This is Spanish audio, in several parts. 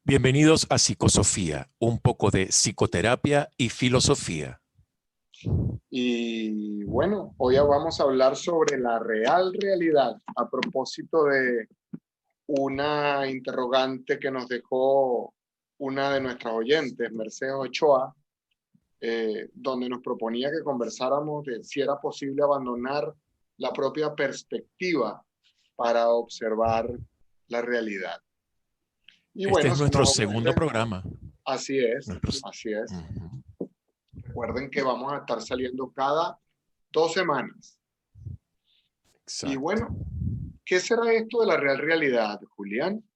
Bienvenidos a Psicosofía, un poco de psicoterapia y filosofía. Y bueno, hoy vamos a hablar sobre la real realidad a propósito de una interrogante que nos dejó una de nuestras oyentes, Mercedes Ochoa, donde nos proponía que conversáramos de si era posible abandonar la propia perspectiva para observar la realidad. Y Este bueno, es se nuestro nos segundo ocurre, programa. así es, Nuestro... así es. Ujú. Recuerden que vamos a estar saliendo cada 2 semanas. Y Exacto. bueno, ¿qué será esto de la real realidad, Julián?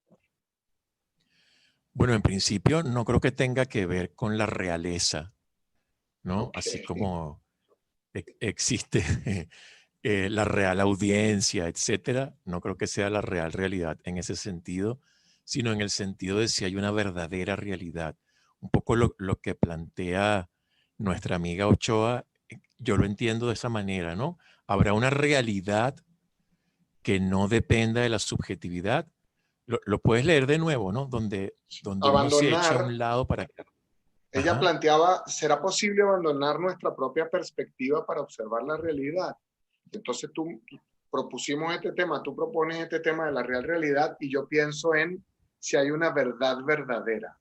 Bueno, en principio no creo que tenga que ver con la realeza, ¿no? Ok, Así como existe la real audiencia, etcétera. No creo que sea la real realidad en ese sentido, sino en el sentido de si hay una verdadera realidad. Un poco lo que plantea nuestra amiga Ochoa, yo lo entiendo de esa manera, ¿no? Habrá una realidad que no dependa de la subjetividad. Lo puedes leer de nuevo, ¿no? Donde uno se echa a abandonar, un lado para... ella Ajá. planteaba, ¿será posible abandonar nuestra propia perspectiva para observar la realidad? Entonces propusimos este tema, tú propones este tema de la real realidad y yo pienso en si hay una verdad verdadera.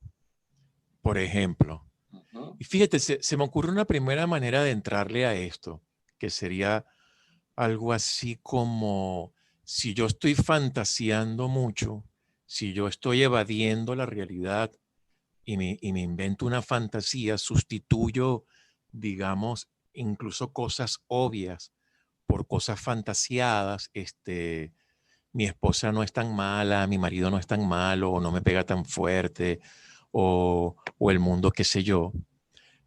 Por ejemplo. Uh-huh. Y fíjate, se me ocurre una primera manera de entrarle a esto, que sería algo así como si yo estoy fantaseando mucho, si yo estoy evadiendo la realidad y me invento una fantasía, sustituyo, digamos, incluso cosas obvias por cosas fantasiadas, mi esposa no es tan mala, mi marido no es tan malo, o no me pega tan fuerte, o el mundo, qué sé yo.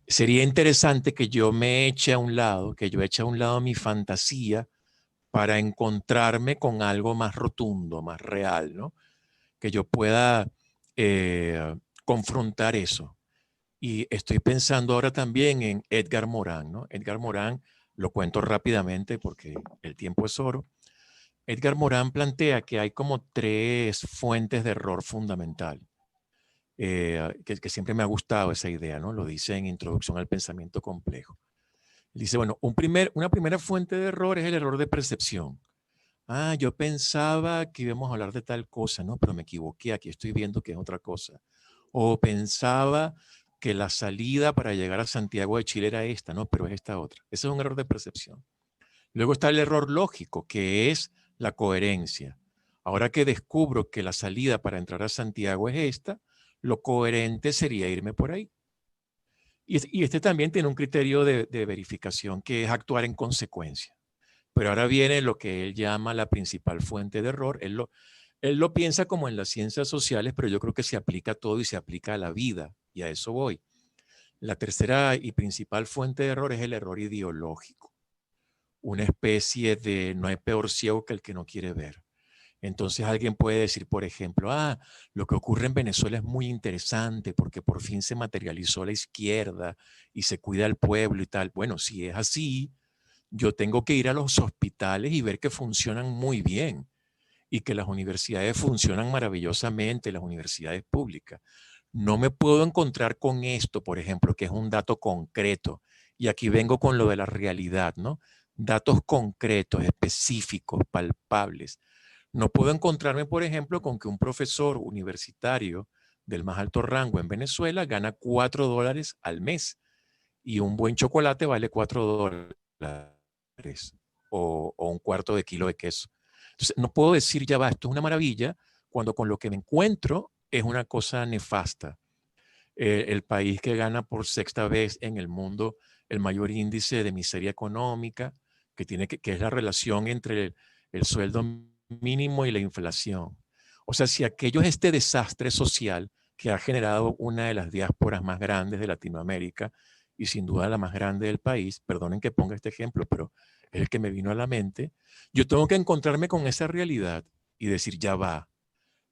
Sería interesante que yo me eche a un lado, que yo eche a un lado mi fantasía para encontrarme con algo más rotundo, más real, ¿no? Que yo pueda confrontar eso. Y estoy pensando ahora también en Edgar Morin, ¿no? Edgar Morin, lo cuento rápidamente porque el tiempo es oro. Edgar Morin plantea que hay como tres fuentes de error fundamental, que siempre me ha gustado esa idea, ¿no? Lo dice en Introducción al Pensamiento Complejo. Dice, bueno, una primera fuente de error es el error de percepción. Ah, yo pensaba que íbamos a hablar de tal cosa, ¿no? Pero me equivoqué, aquí estoy viendo que es otra cosa. O pensaba que la salida para llegar a Santiago de Chile era esta, ¿no? Pero es esta otra. Ese es un error de percepción. Luego está el error lógico, que es la coherencia. Ahora que descubro que la salida para entrar a Santiago es esta, lo coherente sería irme por ahí. Y este también tiene un criterio de verificación, que es actuar en consecuencia. Pero ahora viene lo que él llama la principal fuente de error. Él lo piensa como en las ciencias sociales, pero yo creo que se aplica a todo y se aplica a la vida. Y a eso voy. La tercera y principal fuente de error es el error ideológico. Una especie de no hay peor ciego que el que no quiere ver. Entonces alguien puede decir, por ejemplo, lo que ocurre en Venezuela es muy interesante porque por fin se materializó la izquierda y se cuida al pueblo y tal. Bueno, si es así, yo tengo que ir a los hospitales y ver que funcionan muy bien y que las universidades funcionan maravillosamente, las universidades públicas. No me puedo encontrar con esto, por ejemplo, que es un dato concreto. Y aquí vengo con lo de la realidad, ¿no? Datos concretos, específicos, palpables. No puedo encontrarme, por ejemplo, con que un profesor universitario del más alto rango en Venezuela gana $4 al mes y un buen chocolate vale $4 o un cuarto de kilo de queso. Entonces, no puedo decir ya va, esto es una maravilla, cuando con lo que me encuentro es una cosa nefasta. El país que gana por sexta vez en el mundo el mayor índice de miseria económica, que es la relación entre el sueldo mínimo y la inflación. O sea, si aquello es este desastre social que ha generado una de las diásporas más grandes de Latinoamérica y sin duda la más grande del país, perdonen que ponga este ejemplo, pero es el que me vino a la mente, yo tengo que encontrarme con esa realidad y decir, ya va,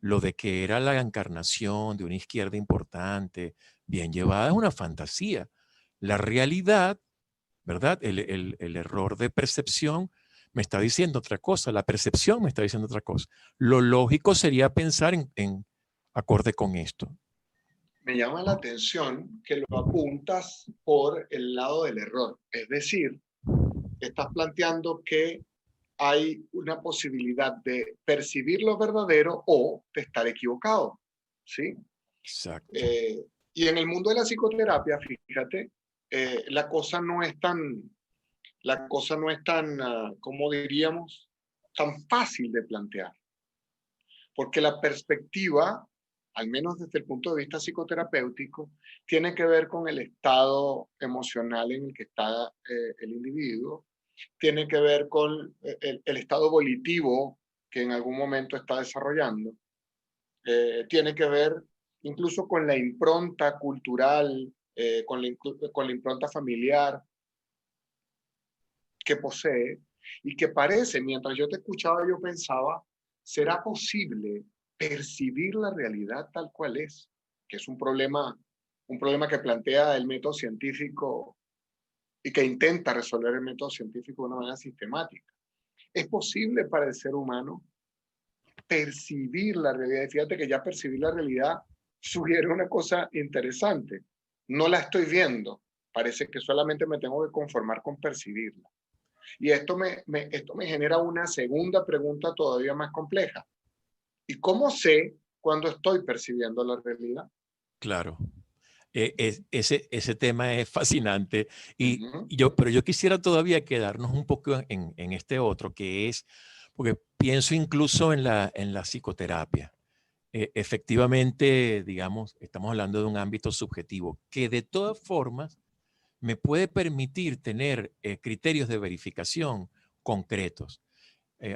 lo de que era la encarnación de una izquierda importante, bien llevada, es una fantasía. La realidad, ¿verdad? El error de percepción me está diciendo otra cosa, la percepción me está diciendo otra cosa. Lo lógico sería pensar en acorde con esto. me llama la atención que lo apuntas por el lado del error. Es decir, estás planteando que hay una posibilidad de percibir lo verdadero o de estar equivocado, ¿sí? Exacto. Y en el mundo de la psicoterapia, fíjate, la cosa no es tan, ¿cómo diríamos? Tan fácil de plantear. Porque la perspectiva, al menos desde el punto de vista psicoterapéutico, tiene que ver con el estado emocional en el que está el individuo, tiene que ver con el estado volitivo que en algún momento está desarrollando, tiene que ver incluso con la impronta cultural, con la impronta familiar que posee y que parece, mientras yo te escuchaba, yo pensaba, ¿será posible percibir la realidad tal cual es? Que es un problema que plantea el método científico y que intenta resolver el método científico de una manera sistemática. ¿Es posible para el ser humano percibir la realidad? Y fíjate que ya percibir la realidad sugiere una cosa interesante. No la estoy viendo. Parece que solamente me tengo que conformar con percibirla. Y esto me genera una segunda pregunta todavía más compleja. ¿Y cómo sé cuando estoy percibiendo la realidad? Claro. Ese tema es fascinante. Ujú. Pero yo quisiera todavía quedarnos un poco en este otro, que es, porque pienso incluso en la psicoterapia. Efectivamente, digamos, estamos hablando de un ámbito subjetivo, que de todas formas me puede permitir tener criterios de verificación concretos.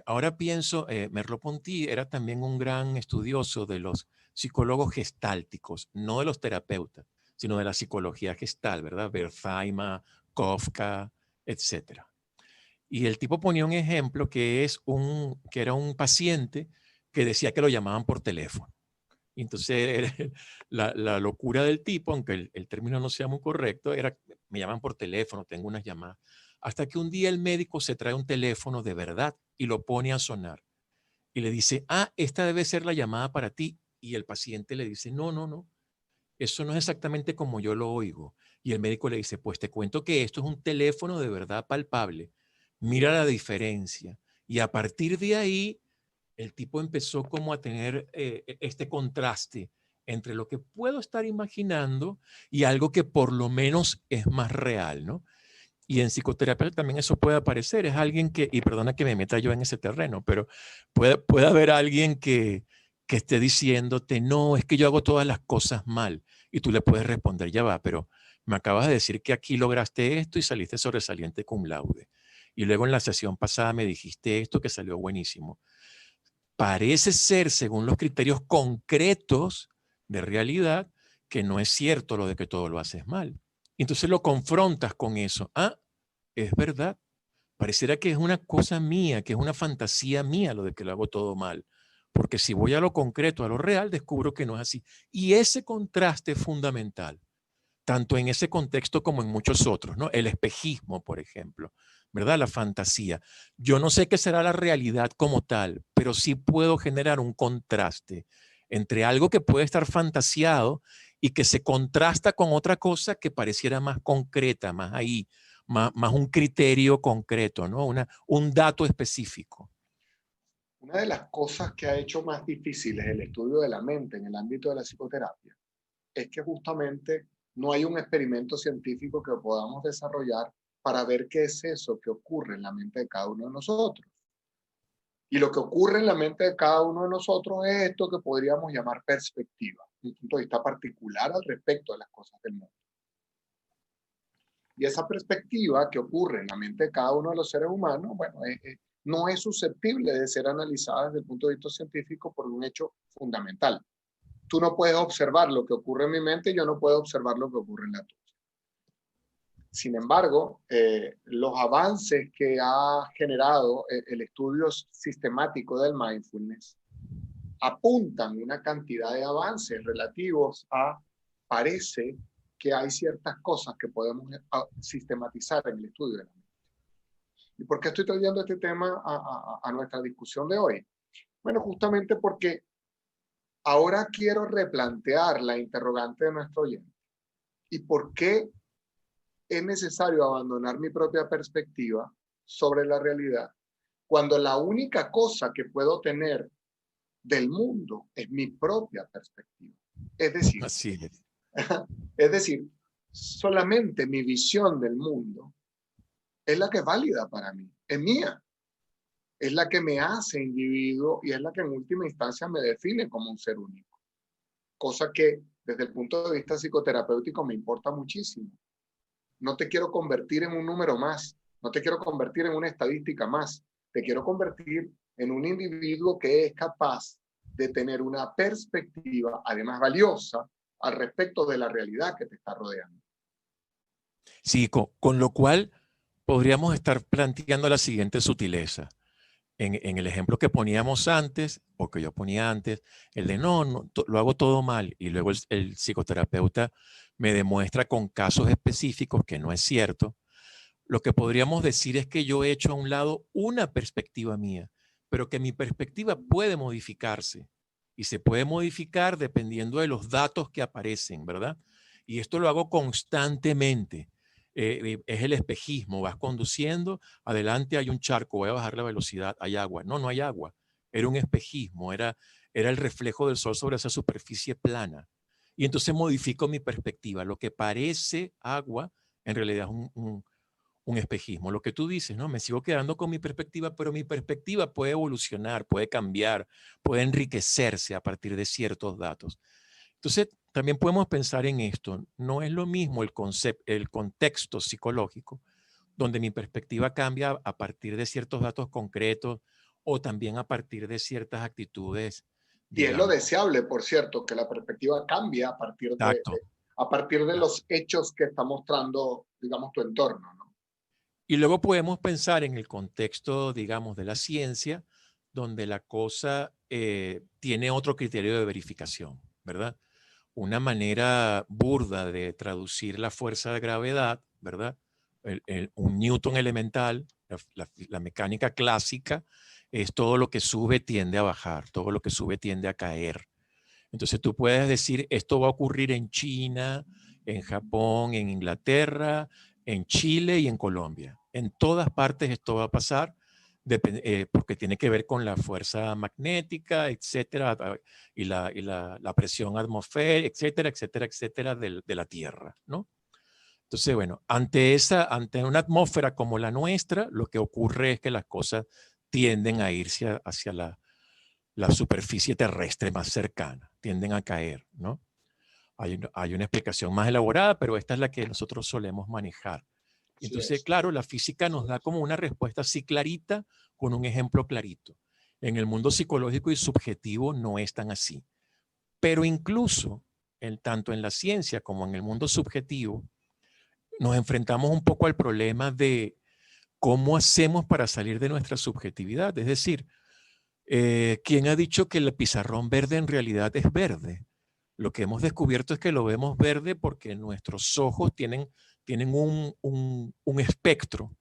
Ahora pienso, Merleau-Ponty era también un gran estudioso de los psicólogos gestálticos, no de los terapeutas, sino de la psicología gestal, ¿verdad? Wertheimer, Kafka, etcétera. Y el tipo ponía un ejemplo que era un paciente que decía que lo llamaban por teléfono. Y entonces la locura del tipo, aunque el término no sea muy correcto, era, me llaman por teléfono, tengo unas llamadas. Hasta que un día el médico se trae un teléfono de verdad y lo pone a sonar. Y le dice, ah, esta debe ser la llamada para ti. Y el paciente le dice, no, no, no, eso no es exactamente como yo lo oigo. Y el médico le dice, pues te cuento que esto es un teléfono de verdad palpable. Mira la diferencia. Y a partir de ahí el tipo empezó como a tener este contraste entre lo que puedo estar imaginando y algo que por lo menos es más real, ¿no? Y en psicoterapia también eso puede aparecer. Es alguien que, y perdona que me meta yo en ese terreno, pero puede haber alguien que esté diciéndote, no, es que yo hago todas las cosas mal. Y tú le puedes responder, ya va, pero me acabas de decir que aquí lograste esto y saliste sobresaliente cum laude. Y luego en la sesión pasada me dijiste esto que salió buenísimo. Parece ser, según los criterios concretos de realidad, que no es cierto lo de que todo lo haces mal. Entonces lo confrontas con eso. Ah, es verdad. Pareciera que es una cosa mía, que es una fantasía mía lo de que lo hago todo mal. Porque si voy a lo concreto, a lo real, descubro que no es así. Y ese contraste es fundamental tanto en ese contexto como en muchos otros, ¿no? El espejismo, por ejemplo, ¿verdad? La fantasía. Yo no sé qué será la realidad como tal, pero sí puedo generar un contraste entre algo que puede estar fantasiado y que se contrasta con otra cosa que pareciera más concreta, más ahí, más un criterio concreto, ¿no? Un dato específico. Una de las cosas que ha hecho más difíciles el estudio de la mente en el ámbito de la psicoterapia es que justamente no hay un experimento científico que podamos desarrollar para ver qué es eso que ocurre en la mente de cada uno de nosotros. Y lo que ocurre en la mente de cada uno de nosotros es esto que podríamos llamar perspectiva, un punto de vista particular al respecto de las cosas del mundo. Y esa perspectiva que ocurre en la mente de cada uno de los seres humanos, bueno, no es susceptible de ser analizada desde el punto de vista científico por un hecho fundamental. Tú no puedes observar lo que ocurre en mi mente y yo no puedo observar lo que ocurre en la tuya. Sin embargo, los avances que ha generado el estudio sistemático del mindfulness apuntan una cantidad de avances relativos a, parece que hay ciertas cosas que podemos sistematizar en el estudio de la mente. ¿Y por qué estoy trayendo este tema a nuestra discusión de hoy? Bueno, justamente porque Ahora quiero replantear la interrogante de nuestro oyente. ¿Y por qué es necesario abandonar mi propia perspectiva sobre la realidad cuando la única cosa que puedo tener del mundo es mi propia perspectiva? Es decir, Así es. es decir, solamente mi visión del mundo es la que es válida para mí, es mía, es la que me hace individuo y es la que en última instancia me define como un ser único. Cosa que desde el punto de vista psicoterapéutico me importa muchísimo. No te quiero convertir en un número más, no te quiero convertir en una estadística más, te quiero convertir en un individuo que es capaz de tener una perspectiva, además valiosa, al respecto de la realidad que te está rodeando. Sí, con lo cual podríamos estar planteando la siguiente sutileza. En el ejemplo que poníamos antes, o que yo ponía antes, el de no, lo hago todo mal, y luego el psicoterapeuta me demuestra con casos específicos que no es cierto. Lo que podríamos decir es que yo he hecho a un lado una perspectiva mía, pero que mi perspectiva puede modificarse y se puede modificar dependiendo de los datos que aparecen, ¿verdad? Y esto lo hago constantemente. Es el espejismo, vas conduciendo, adelante hay un charco, voy a bajar la velocidad, hay agua. No, no hay agua. Era un espejismo, era el reflejo del sol sobre esa superficie plana. Y entonces modifico mi perspectiva. Lo que parece agua, en realidad es un espejismo. Lo que tú dices, ¿no? Me sigo quedando con mi perspectiva, pero mi perspectiva puede evolucionar, puede cambiar, puede enriquecerse a partir de ciertos datos. Entonces, también podemos pensar en esto. No es lo mismo el contexto psicológico, donde mi perspectiva cambia a partir de ciertos datos concretos o también a partir de ciertas actitudes, Y es lo digamos. deseable, por cierto, que la perspectiva cambie Exacto. a partir de los hechos que está mostrando, digamos, tu entorno, ¿no? Y luego podemos pensar en el contexto, digamos, de la ciencia, donde la cosa tiene otro criterio de verificación, ¿verdad? Una manera burda de traducir la fuerza de gravedad, ¿verdad? Un Newton elemental, la mecánica clásica, es todo lo que sube tiende a bajar, todo lo que sube tiende a caer. Entonces tú puedes decir, esto va a ocurrir en China, en Japón, en Inglaterra, en Chile y en Colombia. En todas partes esto va a pasar porque tiene que ver con la fuerza magnética, etcétera, y la presión atmosférica, etcétera, etcétera, etcétera, de la Tierra, ¿no? Entonces, bueno, ante una atmósfera como la nuestra, lo que ocurre es que las cosas tienden a irse hacia la superficie terrestre más cercana, tienden a caer, ¿no? Hay una explicación más elaborada, pero esta es la que nosotros solemos manejar. Así Entonces, es. claro, la física nos da como una respuesta así clarita, con un ejemplo clarito. En el mundo psicológico y subjetivo no es tan así. Pero incluso, tanto en la ciencia como en el mundo subjetivo, nos enfrentamos un poco al problema de cómo hacemos para salir de nuestra subjetividad. Es decir, ¿quién ha dicho que el pizarrón verde en realidad es verde? Lo que hemos descubierto es que lo vemos verde porque nuestros ojos tienen un espectro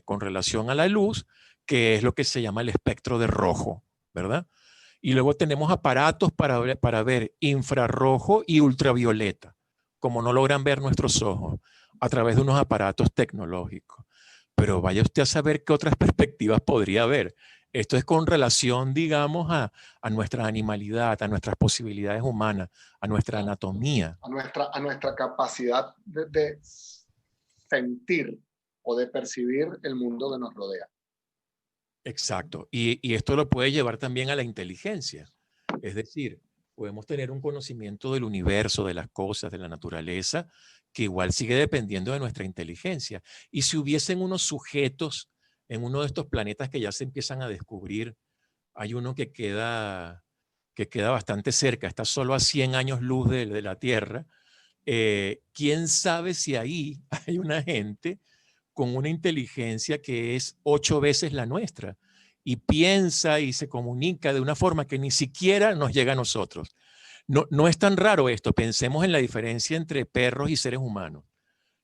con relación a la luz, que es lo que se llama el espectro de rojo, ¿verdad? Y luego tenemos aparatos para ver infrarrojo y ultravioleta, como no logran ver nuestros ojos, a través de unos aparatos tecnológicos. Pero vaya usted a saber qué otras perspectivas podría haber. Esto es con relación, digamos, a nuestra animalidad, a nuestras posibilidades humanas, a nuestra anatomía. A nuestra capacidad de sentir o de percibir el mundo que nos rodea. Exacto. Y esto lo puede llevar también a la inteligencia. Es decir, podemos tener un conocimiento del universo, de las cosas, de la naturaleza, que igual sigue dependiendo de nuestra inteligencia. Y si hubiesen unos sujetos en uno de estos planetas que ya se empiezan a descubrir, hay uno que queda bastante cerca, está solo a 100 años luz de la Tierra. ¿Quién sabe si ahí hay una gente con una inteligencia que es 8 veces la nuestra y piensa y se comunica de una forma que ni siquiera nos llega a nosotros? No, no es tan raro esto. Pensemos en la diferencia entre perros y seres humanos.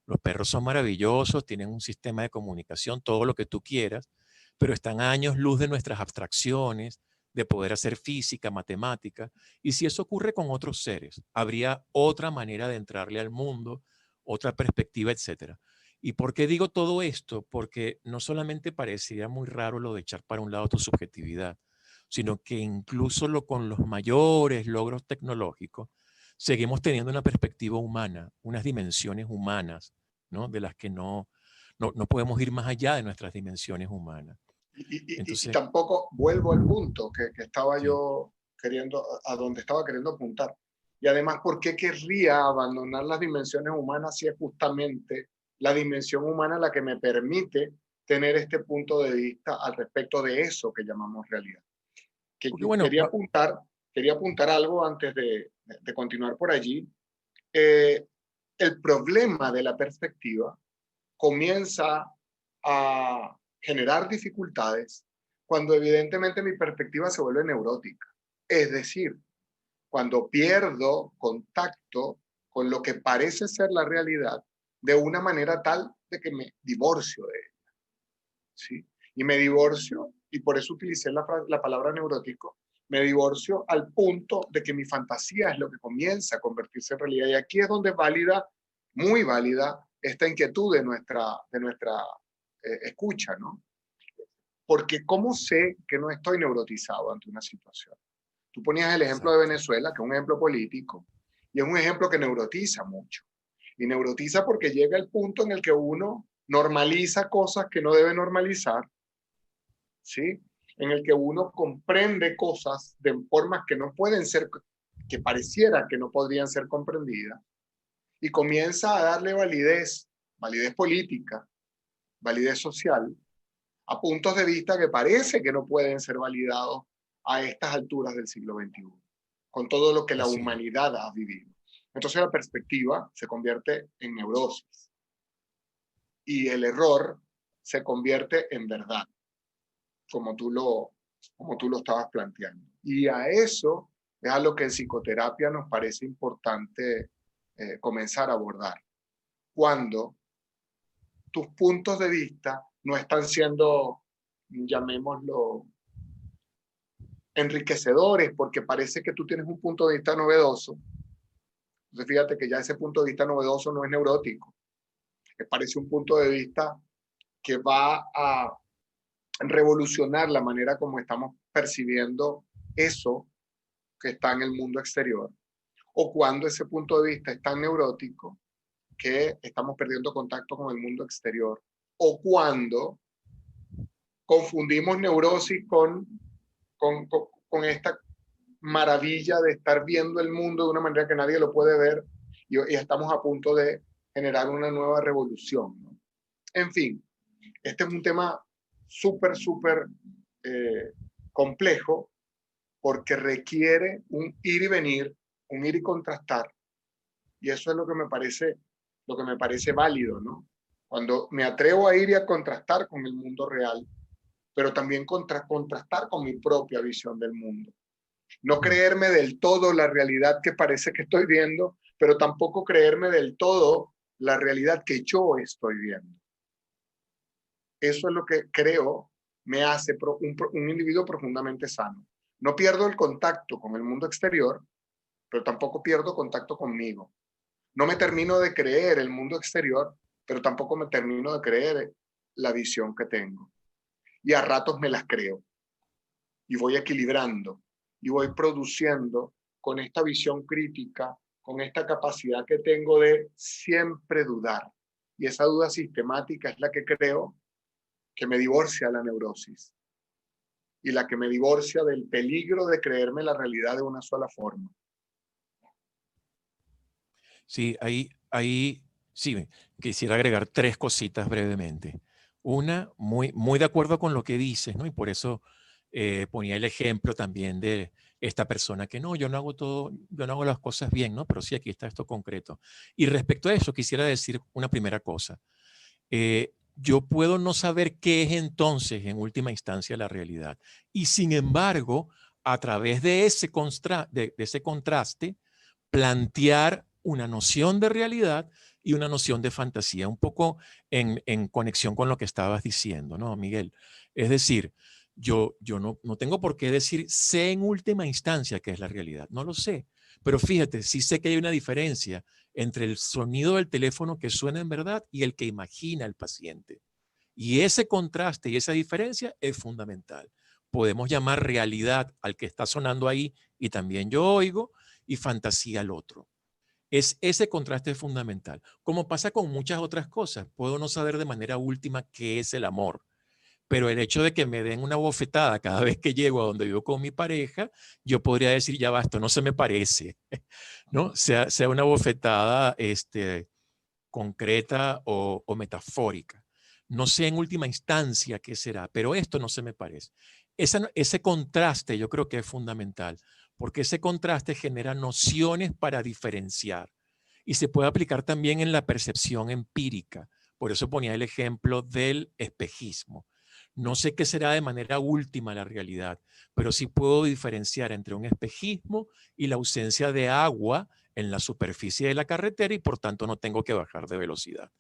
Los perros son maravillosos, tienen un sistema de comunicación, todo lo que tú quieras, pero están a años luz de nuestras abstracciones, de poder hacer física, matemática. Y si eso ocurre con otros seres, habría otra manera de entrarle al mundo, otra perspectiva, etcétera. ¿Y por qué digo todo esto? Porque no solamente parecería muy raro lo de echar para un lado tu subjetividad, sino que incluso con los mayores logros tecnológicos, seguimos teniendo una perspectiva humana, unas dimensiones humanas, ¿no? De las que no podemos ir más allá de nuestras dimensiones humanas. Y Entonces, tampoco vuelvo al punto que estaba sí, yo queriendo, a donde estaba queriendo apuntar. Y además, ¿por qué querría abandonar las dimensiones humanas si es justamente la dimensión humana la que me permite tener este punto de vista al respecto de eso que llamamos realidad? porque bueno, Quería apuntar algo antes de continuar por allí. Eh, el problema de la perspectiva comienza a generar dificultades cuando evidentemente mi perspectiva se vuelve neurótica. Es decir, cuando pierdo contacto con lo que parece ser la realidad de una manera tal de que me divorcio de ella. ¿Sí? Y me divorcio, y por eso utilicé la palabra neurótico, me divorcio al punto de que mi fantasía es lo que comienza a convertirse en realidad. Y aquí es donde es válida, muy válida, esta inquietud de nuestra escucha, ¿no? Porque ¿cómo sé que no estoy neurotizado ante una situación? Tú ponías el ejemplo de exacto. Venezuela, que es un ejemplo político, y es un ejemplo que neurotiza mucho. Y neurotiza porque llega el punto en el que uno normaliza cosas que no debe normalizar, ¿sí? En el que uno comprende cosas de formas que no pueden ser, que pareciera que no podrían ser comprendidas, y comienza a darle validez, validez política, validez social, a puntos de vista que parece que no pueden ser validados a estas alturas del siglo XXI, con todo lo que la Así es. humanidad ha vivido. Entonces la perspectiva se convierte en neurosis y el error se convierte en verdad, como tú lo estabas planteando. Y a eso es a lo que en psicoterapia nos parece importante comenzar a abordar. Cuando tus puntos de vista no están siendo, llamémoslo, enriquecedores, porque parece que tú tienes un punto de vista novedoso. Entonces fíjate que ya ese punto de vista novedoso no es neurótico, parece un punto de vista que va a revolucionar la manera como estamos percibiendo eso que está en el mundo exterior, o cuando ese punto de vista es tan neurótico que estamos perdiendo contacto con el mundo exterior, o cuando confundimos neurosis con esta maravilla de estar viendo el mundo de una manera que nadie lo puede ver y estamos a punto de generar una nueva revolución, ¿no? En fin, este es un tema súper complejo porque requiere un ir y venir, un ir y contrastar. Y eso es lo que me parece válido, ¿no? Cuando me atrevo a ir y a contrastar con el mundo real, pero también contrastar con mi propia visión del mundo. No Mm. creerme del todo la realidad que parece que estoy viendo, pero tampoco creerme del todo la realidad que yo estoy viendo. Eso es lo que creo me hace un individuo profundamente sano. No pierdo el contacto con el mundo exterior, pero tampoco pierdo contacto conmigo. No me termino de creer el mundo exterior, pero tampoco me termino de creer la visión que tengo. Y a ratos me las creo. Y voy equilibrando y voy produciendo con esta visión crítica, con esta capacidad que tengo de siempre dudar. Y esa duda sistemática es la que creo que me divorcia la neurosis y la que me divorcia del peligro de creerme la realidad de una sola forma. Sí, ahí sí, quisiera agregar tres cositas brevemente. Una, muy de acuerdo con lo que dices, ¿no? Y por eso ponía el ejemplo también de esta persona que no, yo no hago todo, yo no hago las cosas bien, ¿no? Pero sí, aquí está esto concreto. Y respecto a eso, quisiera decir una primera cosa. Yo puedo no saber qué es entonces, en última instancia, la realidad. Y sin embargo, a través de ese contraste, plantear una noción de realidad y una noción de fantasía, un poco en conexión con lo que estabas diciendo, ¿no, Miguel? Es decir, yo no tengo por qué decir sé en última instancia qué es la realidad. No lo sé. Pero fíjate, sí sé que hay una diferencia entre el sonido del teléfono que suena en verdad y el que imagina el paciente. Y ese contraste y esa diferencia es fundamental. Podemos llamar realidad al que está sonando ahí y también yo oigo, y fantasía al otro. Ese contraste es fundamental. Como pasa con muchas otras cosas, puedo no saber de manera última qué es el amor, pero el hecho de que me den una bofetada cada vez que llego a donde vivo con mi pareja, yo podría decir, ya basta, no se me parece, ¿no? Sea una bofetada concreta o metafórica. No sé en última instancia qué será, pero esto no se me parece. Ese contraste yo creo que es fundamental, porque ese contraste genera nociones para diferenciar y se puede aplicar también en la percepción empírica. Por eso ponía el ejemplo del espejismo. No sé qué será de manera última la realidad, pero sí puedo diferenciar entre un espejismo y la ausencia de agua en la superficie de la carretera y por tanto no tengo que bajar de velocidad.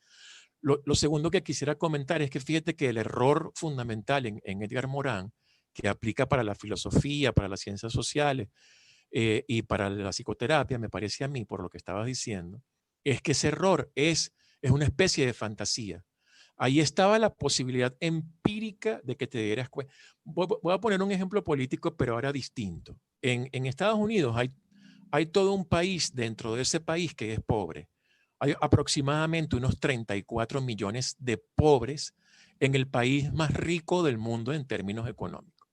Lo segundo que quisiera comentar es que fíjate que el error fundamental en Edgar Morin, que aplica para la filosofía, para las ciencias sociales y para la psicoterapia, me parece a mí, por lo que estabas diciendo, es que ese error es una especie de fantasía. Ahí estaba la posibilidad empírica de que te dieras cuenta. Voy a poner un ejemplo político, pero ahora distinto. En Estados Unidos hay todo un país dentro de ese país que es pobre. Hay aproximadamente unos 34 millones de pobres en el país más rico del mundo en términos económicos.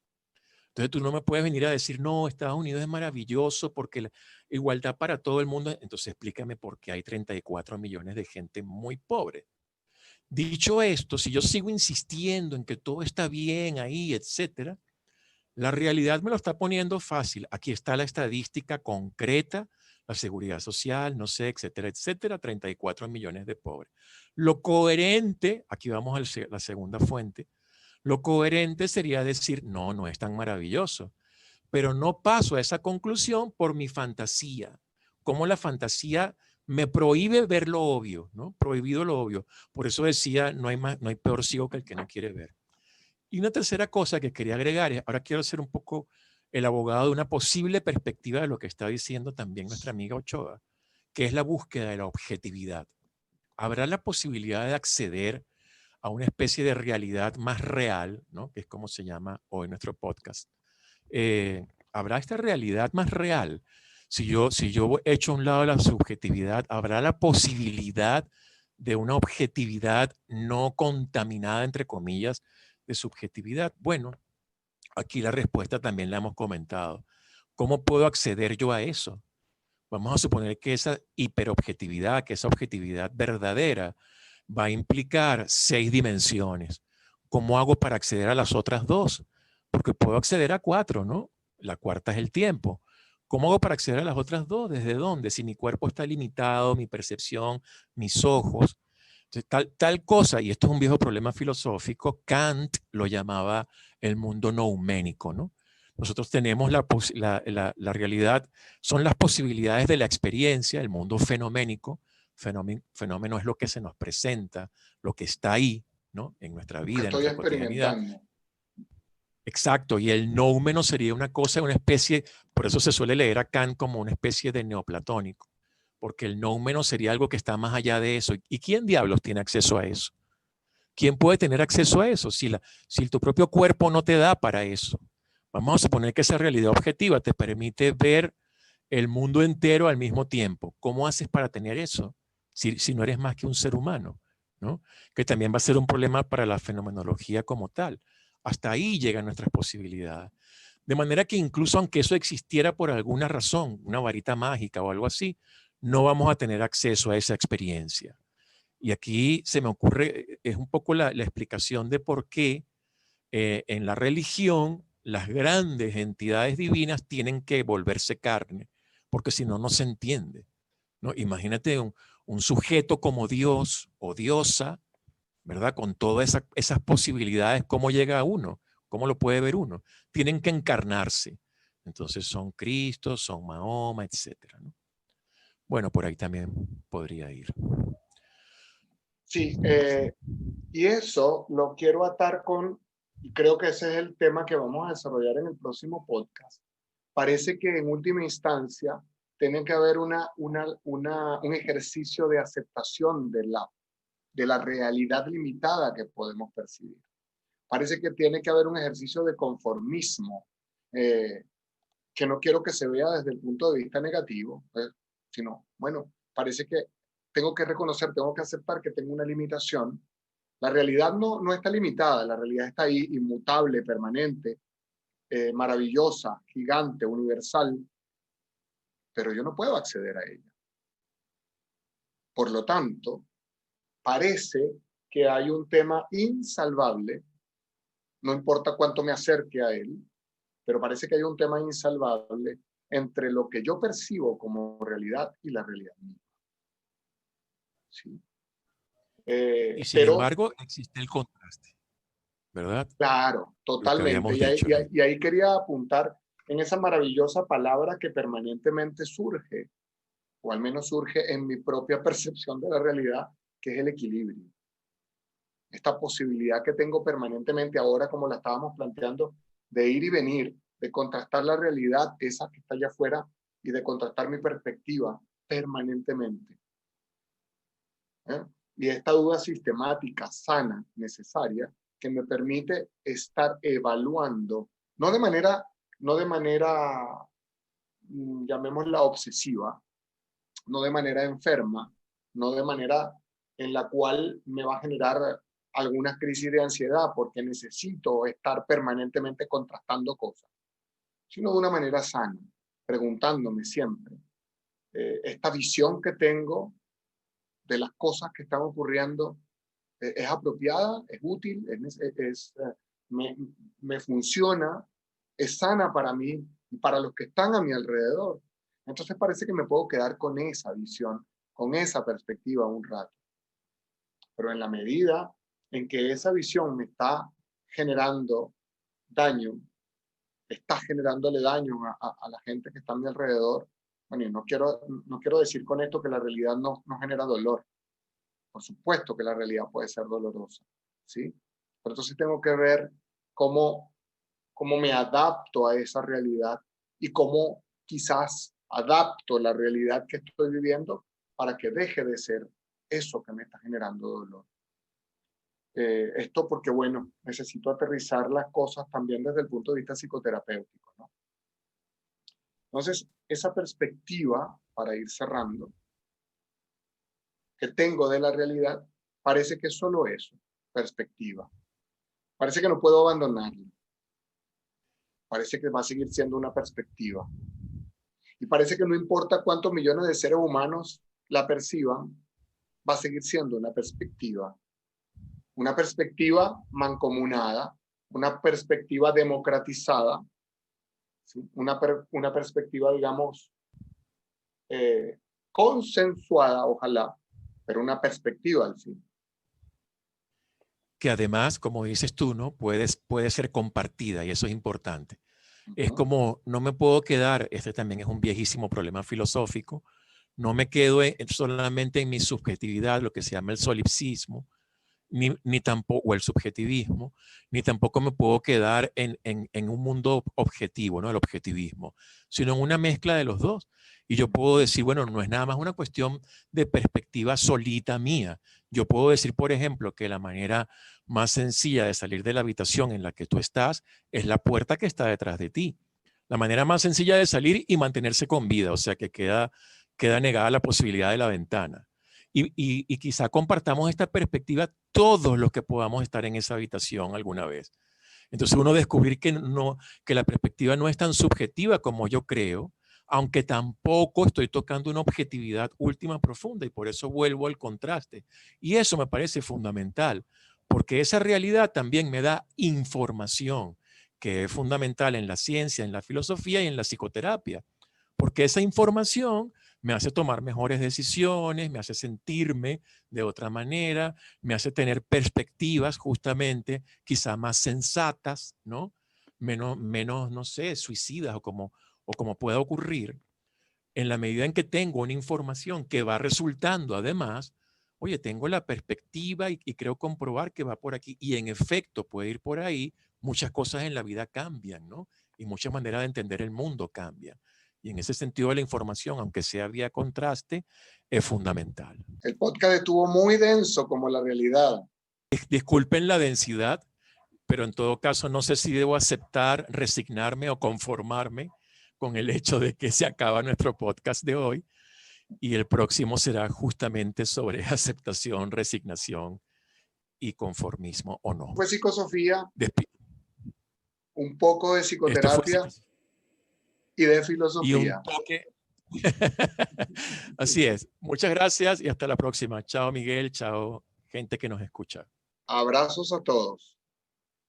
Entonces tú no me puedes venir a decir, no, Estados Unidos es maravilloso porque la igualdad para todo el mundo. Entonces explícame por qué hay 34 millones de gente muy pobre. Dicho esto, si yo sigo insistiendo en que todo está bien ahí, etcétera, la realidad me lo está poniendo fácil. Aquí está la estadística concreta, la seguridad social, no sé, etcétera, etcétera, 34 millones de pobres. Lo coherente, aquí vamos a la segunda fuente, lo coherente sería decir, no, no es tan maravilloso, pero no paso a esa conclusión por mi fantasía. Como la fantasía me prohíbe ver lo obvio, ¿no? Prohibido lo obvio. Por eso decía, no hay peor ciego que el que no quiere ver. Y una tercera cosa que quería agregar es, ahora quiero ser un poco el abogado de una posible perspectiva de lo que está diciendo también nuestra amiga Ochoa, que es la búsqueda de la objetividad. ¿Habrá la posibilidad de acceder a una especie de realidad más real, ¿no? Que es como se llama hoy nuestro podcast? ¿Habrá esta realidad más real? Si yo echo a un lado la subjetividad, ¿habrá la posibilidad de una objetividad no contaminada, entre comillas, de subjetividad? Bueno, aquí la respuesta también la hemos comentado. ¿Cómo puedo acceder yo a eso? Vamos a suponer que esa hiperobjetividad, que esa objetividad verdadera va a implicar 6 dimensiones. ¿Cómo hago para acceder a las otras 2? Porque puedo acceder a 4, ¿no? La cuarta es el tiempo. ¿Cómo hago para acceder a las otras 2? ¿Desde dónde? Si mi cuerpo está limitado, mi percepción, mis ojos. Entonces, tal cosa, y esto es un viejo problema filosófico, Kant lo llamaba el mundo nouménico, ¿no? Nosotros tenemos la realidad, son las posibilidades de la experiencia, el mundo fenoménico. Fenómeno es lo que se nos presenta, lo que está ahí, ¿no? En nuestra Lo que vida, en estoy nuestra cotidianidad. experimentando. Exacto, y el noumeno sería una cosa, una especie, por eso se suele leer a Kant como una especie de neoplatónico, porque el noumeno sería algo que está más allá de eso. ¿Y quién diablos tiene acceso a eso? ¿Quién puede tener acceso a eso si tu propio cuerpo no te da para eso? Vamos a suponer que esa realidad objetiva te permite ver el mundo entero al mismo tiempo. ¿Cómo haces para tener eso si no eres más que un ser humano? ¿No? Que también va a ser un problema para la fenomenología como tal. Hasta ahí llegan nuestras posibilidades. De manera que incluso aunque eso existiera por alguna razón, una varita mágica o algo así, no vamos a tener acceso a esa experiencia. Y aquí se me ocurre, es un poco la explicación de por qué en la religión las grandes entidades divinas tienen que volverse carne, porque si no, no se entiende, ¿no? Imagínate un sujeto como Dios o diosa, ¿verdad? Con todas esas posibilidades, ¿cómo llega a uno? ¿Cómo lo puede ver uno? Tienen que encarnarse. Entonces son Cristo, son Mahoma, etcétera, ¿no? Bueno, por ahí también podría ir. Sí, y eso lo quiero atar con y creo que ese es el tema que vamos a desarrollar en el próximo podcast, parece que en última instancia tiene que haber un ejercicio de aceptación de la realidad limitada que podemos percibir. Parece que tiene que haber un ejercicio de conformismo, que no quiero que se vea desde el punto de vista negativo, sino, bueno, parece que tengo que reconocer, tengo que aceptar que tengo una limitación. La realidad no está limitada, la realidad está ahí, inmutable, permanente, maravillosa, gigante, universal, pero yo no puedo acceder a ella. Por lo tanto, parece que hay un tema insalvable, no importa cuánto me acerque a él, pero parece que hay un tema insalvable entre lo que yo percibo como realidad y la realidad misma. ¿Sí? Y sin Pero, embargo, existe el contraste, ¿verdad? claro, Lo que totalmente. habíamos dicho, ¿no? Y ahí quería apuntar en esa maravillosa palabra que permanentemente surge, o al menos surge en mi propia percepción de la realidad, que es el equilibrio. Esta posibilidad que tengo permanentemente ahora, como la estábamos planteando, de ir y venir, de contrastar la realidad, esa que está allá afuera, y de contrastar mi perspectiva permanentemente. Y esta duda sistemática, sana, necesaria, que me permite estar evaluando, no de manera, llamémosla obsesiva, no de manera enferma, no de manera en la cual me va a generar alguna crisis de ansiedad porque necesito estar permanentemente contrastando cosas, sino de una manera sana, preguntándome siempre, esta visión que tengo de las cosas que están ocurriendo, ¿es apropiada? ¿Es útil? Me, ¿Me funciona? ¿Es sana para mí y para los que están a mi alrededor? Entonces parece que me puedo quedar con esa visión, con esa perspectiva un rato. Pero en la medida en que esa visión me está generando daño, está generándole daño a la gente que está a mi alrededor, bueno, y no quiero decir con esto que la realidad no genera dolor. Por supuesto que la realidad puede ser dolorosa, ¿sí? Pero entonces tengo que ver cómo me adapto a esa realidad y cómo quizás adapto la realidad que estoy viviendo para que deje de ser eso que me está generando dolor. Esto porque, bueno, necesito aterrizar las cosas también desde el punto de vista psicoterapéutico, ¿no? Entonces, esa perspectiva, para ir cerrando, que tengo de la realidad, parece que es solo eso, perspectiva. Parece que no puedo abandonarla. Parece que va a seguir siendo una perspectiva. Y parece que no importa cuántos millones de seres humanos la perciban, va a seguir siendo una perspectiva. Una perspectiva mancomunada, una perspectiva democratizada, ¿sí? Una perspectiva, digamos, consensuada, ojalá, pero una perspectiva al fin. Que además, como dices tú, ¿no? Puede ser compartida y eso es importante. Es como, no me puedo quedar, este también es un viejísimo problema filosófico, no me quedo solamente en mi subjetividad, lo que se llama el solipsismo, ni tampoco, o el subjetivismo, ni tampoco me puedo quedar en un mundo objetivo, ¿no? El objetivismo, sino en una mezcla de los dos. Y yo puedo decir, bueno, no es nada más una cuestión de perspectiva solita mía. Yo puedo decir, por ejemplo, que la manera más sencilla de salir de la habitación en la que tú estás es la puerta que está detrás de ti. La manera más sencilla de salir y mantenerse con vida, o sea que queda negada la posibilidad de la ventana. Y quizá compartamos esta perspectiva todos los que podamos estar en esa habitación alguna vez. Entonces uno descubrir que la perspectiva no es tan subjetiva como yo creo, aunque tampoco estoy tocando una objetividad última profunda y por eso vuelvo al contraste. Y eso me parece fundamental, porque esa realidad también me da información, que es fundamental en la ciencia, en la filosofía y en la psicoterapia, porque esa información me hace tomar mejores decisiones, me hace sentirme de otra manera, me hace tener perspectivas justamente quizá más sensatas, ¿no? Menos, no sé, suicidas o como pueda ocurrir, en la medida en que tengo una información que va resultando además, oye, tengo la perspectiva y creo comprobar que va por aquí y en efecto puede ir por ahí, muchas cosas en la vida cambian, ¿no? Y muchas maneras de entender el mundo cambian. Y en ese sentido la información, aunque sea vía contraste, es fundamental. El podcast estuvo muy denso como la realidad. Disculpen la densidad, pero en todo caso no sé si debo aceptar, resignarme o conformarme con el hecho de que se acaba nuestro podcast de hoy y el próximo será justamente sobre aceptación, resignación y conformismo o no. Fue psicosofía, Despi- un poco de Esto fue psicoterapia y de y un filosofía. toque. Así es. Muchas gracias y hasta la próxima. Chao Miguel, chao gente que nos escucha. Abrazos a todos.